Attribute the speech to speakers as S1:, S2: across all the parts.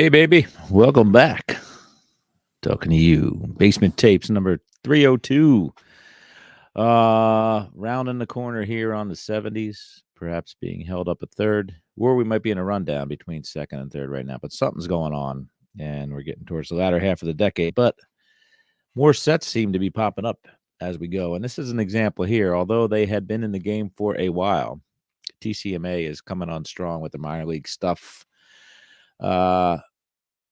S1: Hey, baby. Welcome back. Talking to you. Basement Tapes number 302. Rounding the corner here on the 70s, perhaps being held up at third, or we might be in a rundown between second and third right now, but something's going on, and we're getting towards the latter half of the decade. But more sets seem to be popping up as we go. And this is an example here. Although they had been in the game for a while, TCMA is coming on strong with the minor league stuff.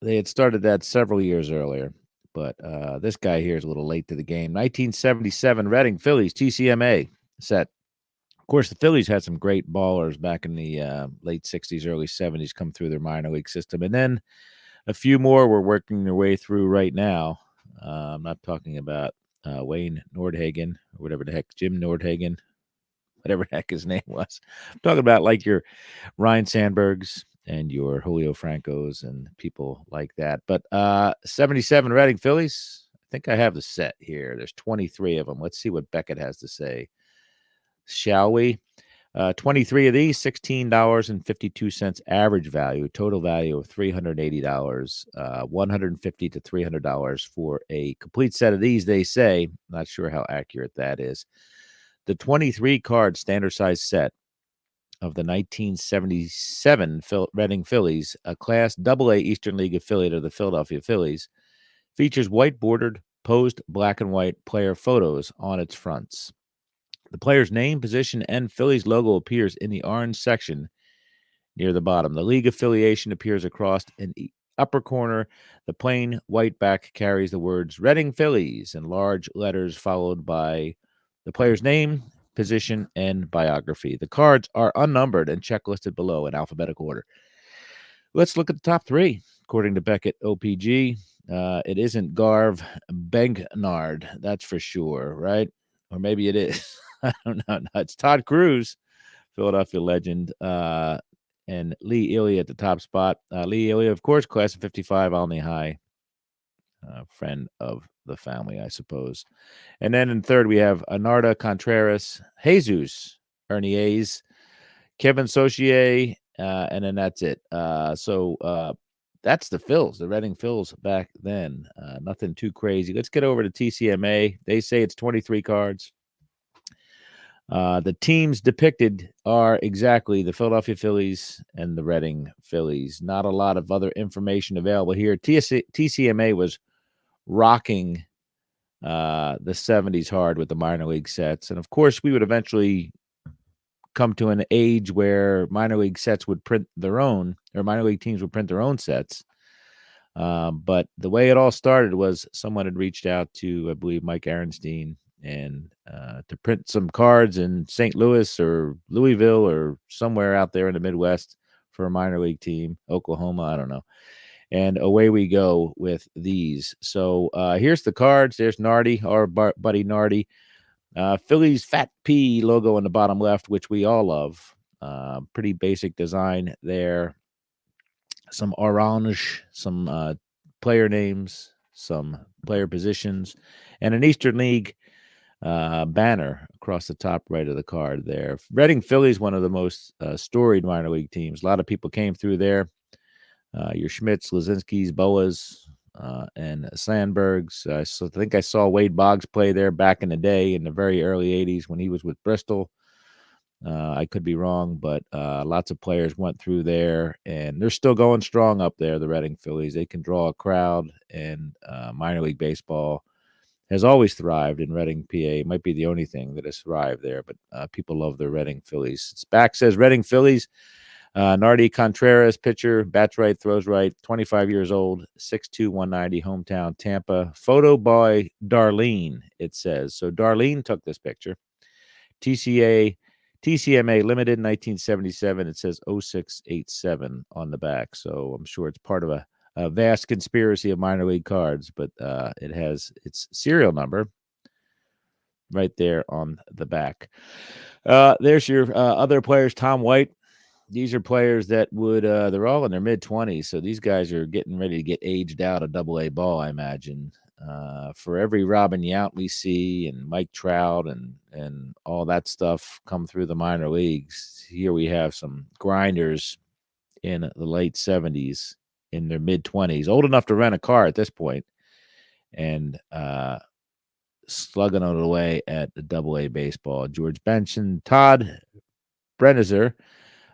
S1: They had started that several years earlier, but this guy here is a little late to the game. 1977 Reading Phillies TCMA set. Of course, the Phillies had some great ballers back in the late 60s, early 70s come through their minor league system. And then a few more were working their way through right now. I'm not talking about Wayne Nordhagen or whatever the heck, Jim Nordhagen, whatever the heck his name was. I'm talking about like your Ryan Sandbergs and your Julio Francos and people like that. But 77 Reading Phillies, I think I have the set here. There's 23 of them. Let's see what Beckett has to say. Shall we? 23 of these, $16.52 average value, total value of $380, $150 to $300 for a complete set of these, they say. Not sure how accurate that is. The 23 card standard size set of the 1977 Reading Phillies, a Class AA Eastern League affiliate of the Philadelphia Phillies, features white-bordered, posed black and white player photos on its fronts. The player's name, position, and Phillies logo appears in the orange section near the bottom. The league affiliation appears across in the upper corner. The plain white back carries the words Reading Phillies in large letters, followed by the player's name, position, and biography. The cards are unnumbered and checklisted below in alphabetical order. Let's look at the top three. According to Beckett OPG, it isn't Garv Benknard, that's for sure, right? Or maybe it is. I don't know. No, it's Todd Cruz, Philadelphia legend, and Lee Elia at the top spot. Lee Elia, of course, class of 55, Alney High, friend of the family, I suppose. And then in third, we have Anarda Contreras, Jesus, Ernie A's, Kevin Saucier, and then that's it. So that's the Phils, the Reading Phils back then. Nothing too crazy. Let's get over to TCMA. They say it's 23 cards. The teams depicted are exactly the Philadelphia Phillies and the Reading Phillies. Not a lot of other information available here. TCMA was rocking the 70s hard with the minor league sets. And of course, we would eventually come to an age where minor league sets would print their own, or minor league teams would print their own sets. But the way it all started was someone had reached out to, I believe, Mike Aronstein, and to print some cards in St. Louis or Louisville or somewhere out there in the Midwest for a minor league team, Oklahoma, I don't know. And away we go with these. So here's the cards. There's Nardi, our buddy Nardi. Phillies Fat P logo in the bottom left, which we all love. Pretty basic design there. Some orange, some player names, some player positions, and an Eastern League banner across the top right of the card there. Reading Phillies, one of the most storied minor league teams. A lot of people came through there. Your Schmitz, Lazinskis, Boas, and Sandbergs. So I think I saw Wade Boggs play there back in the day in the very early 80s when he was with Bristol. I could be wrong, but lots of players went through there, and they're still going strong up there, the Reading Phillies. They can draw a crowd, and minor league baseball has always thrived in Reading, PA. It might be the only thing that has thrived there, but people love the Reading Phillies. Its back says Reading Phillies. Nardi Contreras, pitcher, bats right, throws right, 25 years old, 6'2", 190, hometown, Tampa. Photo by Darlene, it says. So Darlene took this picture. TCMA Limited, 1977. It says 0687 on the back. So I'm sure it's part of a vast conspiracy of minor league cards, but it has its serial number right there on the back. There's your other players, Tom White. These are players that would, they're all in their mid-20s, so these guys are getting ready to get aged out of Double-A ball, I imagine. For every Robin Yount we see and Mike Trout and all that stuff come through the minor leagues, here we have some grinders in the late 70s in their mid-20s, old enough to rent a car at this point, and slugging it away at the Double-A baseball. George Benson, Todd Brennizer,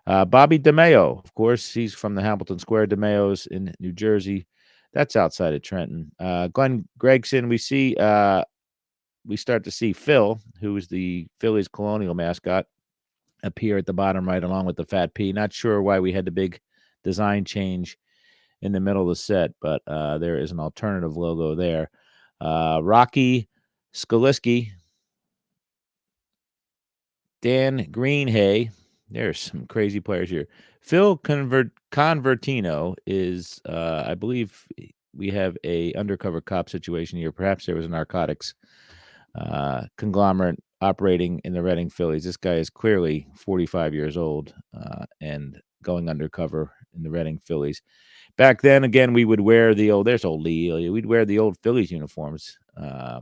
S1: Bobby DeMeo, of course, he's from the Hamilton Square DeMeos in New Jersey. That's outside of Trenton. Glenn Gregson, we start to see Phil, who is the Phillies Colonial mascot, appear at the bottom right along with the Fat P. Not sure why we had the big design change in the middle of the set, but there is an alternative logo there. Rocky Skaliski, Dan Greenhay. There's some crazy players here. Phil Convertino is, I believe, we have a undercover cop situation here. Perhaps there was a narcotics conglomerate operating in the Reading Phillies. This guy is clearly 45 years old and going undercover in the Reading Phillies. Back then, again, we would wear the old. There's old Lee. We'd wear the old Phillies uniforms. I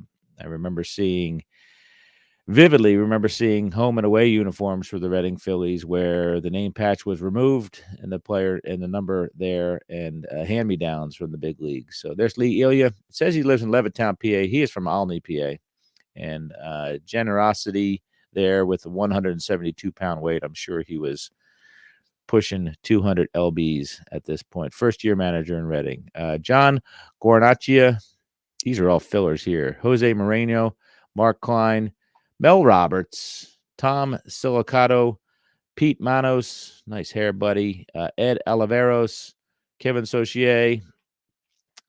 S1: vividly remember seeing home and away uniforms for the Reading Phillies where the name patch was removed and the player and the number there, and hand-me-downs from the big leagues. So there's Lee Elia. It says he lives in Levittown, PA. He is from Olney, PA. And generosity there with a 172-pound weight. I'm sure he was pushing 200 lbs at this point. First-year manager in Reading. John Guarnaccia. These are all fillers here. Jose Moreno, Mark Klein, Mel Roberts, Tom Silicato, Pete Manos, nice hair buddy, Ed Oliveros, Kevin Saucier,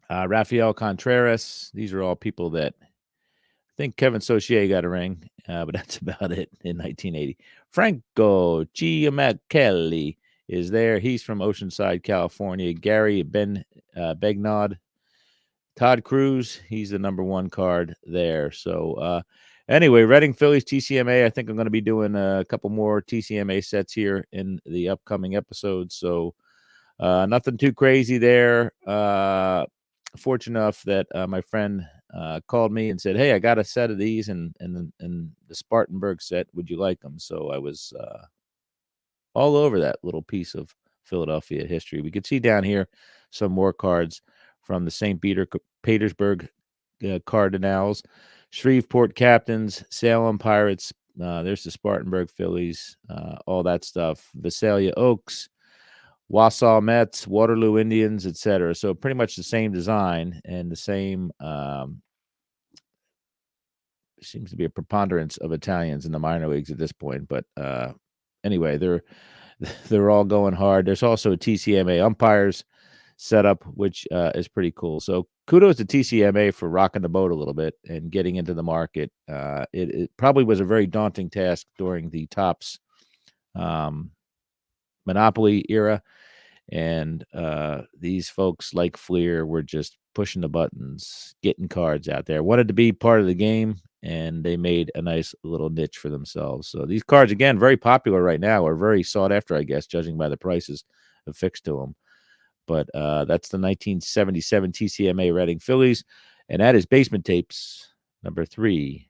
S1: Rafael Contreras. These are all people that I think Kevin Saucier got a ring, but that's about it in 1980. Franco Giamachelli is there. He's from Oceanside, California. Gary Begnaud. Todd Cruz, he's the number one card there. So anyway, Reading Phillies TCMA. I think I'm going to be doing a couple more TCMA sets here in the upcoming episodes. So nothing too crazy there. Fortunate enough that my friend called me and said, "Hey, I got a set of these and the Spartanburg set. Would you like them?" So I was all over that little piece of Philadelphia history. We could see down here some more cards from the St. Petersburg Cardinals, Shreveport Captains, Salem Pirates. There's the Spartanburg Phillies, all that stuff. Visalia Oaks, Wausau Mets, Waterloo Indians, etc. So pretty much the same design and the same. Seems to be a preponderance of Italians in the minor leagues at this point, but anyway, they're all going hard. There's also a TCMA umpires setup, which is pretty cool. So kudos to TCMA for rocking the boat a little bit and getting into the market. It probably was a very daunting task during the Topps monopoly era. And these folks like Fleer were just pushing the buttons, getting cards out there, wanted to be part of the game, and they made a nice little niche for themselves. So these cards, again, very popular right now, are very sought after, I guess, judging by the prices affixed to them. But that's the 1977 TCMA Reading Phillies, and that is Basement Tapes number 30.